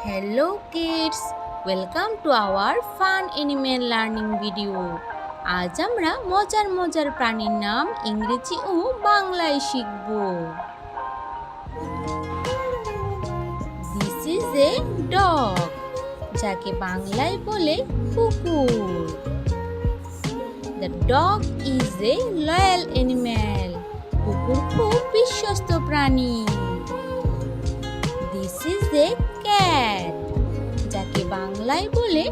Hello kids, welcome to our fun animal learning video. আজ আমরা মজার মজার প্রাণীর নাম ইংরেজি ও বাংলায় শিখব। This is a dog, যাকে বাংলায় বলে কুকুর। The dog is a loyal animal. কুকুর খুব বিশ্বস্ত প্রাণী। This is a cat, যাকে বাংলায় বলে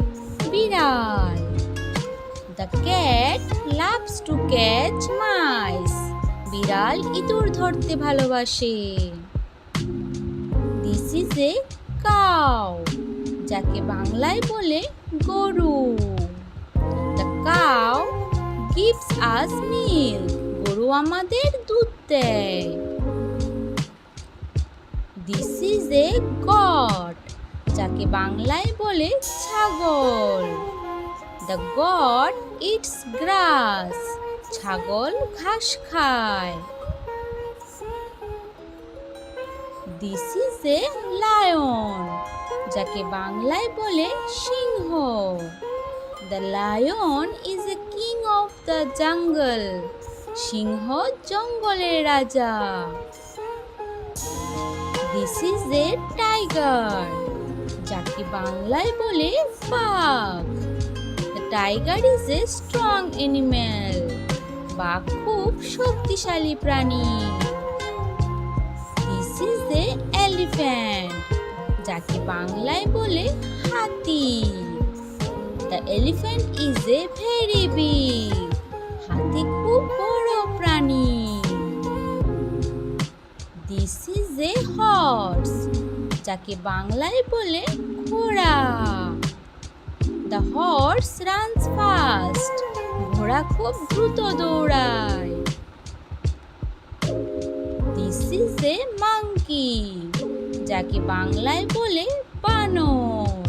বিড়াল। The cat loves to catch mice. বিড়াল ইঁদুর ধরতে ভালোবাসে। This is a cow, যাকে বাংলায় বলে গরু। The cow gives us milk. গরু আমাদের দুধ দেয়। This is a goat, যাকে বাংলায় বলে ছাগল। The goat eats grass. ছাগল ঘাস খায়। This is a lion, যাকে বাংলায় বলে সিংহ। The lion is a king of the jungle. সিংহ জঙ্গলের রাজা। This is a tiger, যাকে বাংলায় বলে বাঘ। The tiger is a strong animal. বাঘ খুব শক্তিশালী প্রাণী। This is a elephant, যাকে বাংলায় বলে হাতি। The elephant is a very big. হাতি খুব বড় প্রাণী। This is a horse, যাকে বাংলায় বলে ঘোড়া। The horse runs fast. ঘোড়া খুব দ্রুত দৌড়ায়। This is a monkey, যাকে বাংলায় বলে বানর।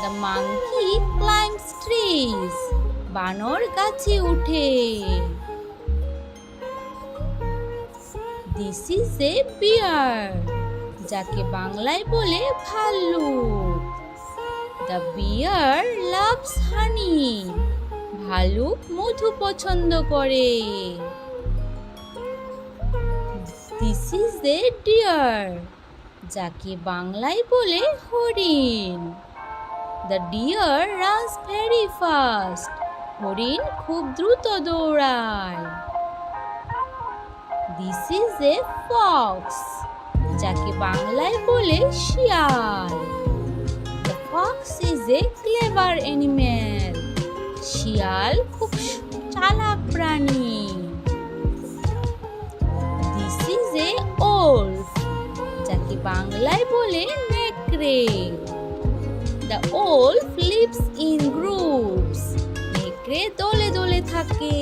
The monkey climbs trees. বানর গাছে উঠে। This is a bear, যাকে বাংলায় বলে ভাল্লুক। The bear loves honey. ভালুক মধু পছন্দ করে। This is a deer, যাকে বাংলায় বলে হরিণ। The deer runs very fast. হরিণ খুব দ্রুত দৌড়ায়। This is a fox, যাকে বাংলায় বলে শিয়াল। The fox is a clever animal. শিয়াল খুব চালাক প্রাণী। This is a wolf, যাকে বাংলায় বলে নেকড়ে। The wolf lives in groups. নেকড়ে দলে দলে থাকে।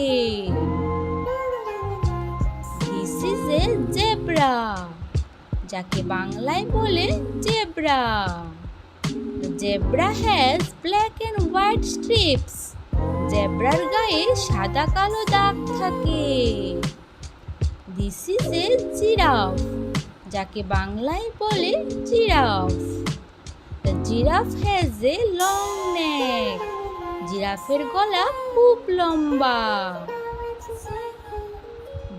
This is a zebra, যাকে বাংলায় বলে zebra. The zebra has black and white strips. জেব্রার গায়ে সাদা কালো দাগ থাকে। This is a giraffe, যাকে বাংলায় বলে giraffe. The giraffe has a long neck. জিরাফের গলা খুব লম্বা।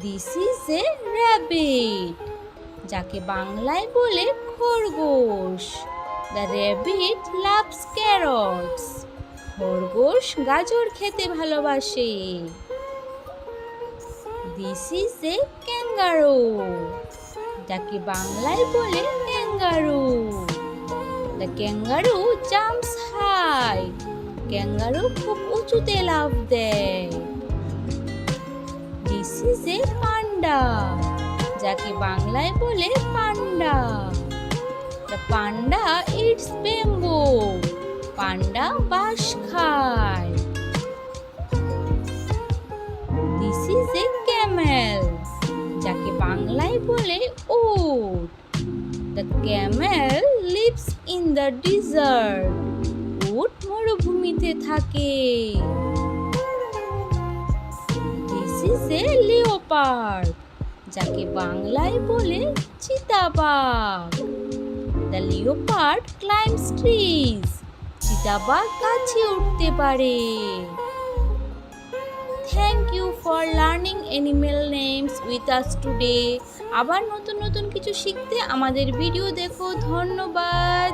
This is a rabbit, যাকে বাংলায় বলে খরগোশ। The rabbit loves carrots. খরগোশ গাজর খেতে ভালোবাসে। This is a kangaroo, যাকে বাংলায় বলে kangaroo. The kangaroo jumps high. Kangaroo খুব উঁচুতে লাফ দেয়। This is a panda, যাকে বাংলায় বলে পান্ডা। The panda eats bamboo. পান্ডা বাঁশ খায়। This is a camel, যাকে বাংলায় বলে উট। The camel lives in the desert. উট মরুভূমিতে থাকে। This is a leopard, যাকে বাংলায় বলে চিতাবাঘ। The leopard climbs trees. চিতাবাঘ গাছে উঠতে পারে। Thank you for learning animal names with us today. আবার নতুন নতুন কিছু শিখতে আমাদের ভিডিও দেখো। ধন্যবাদ।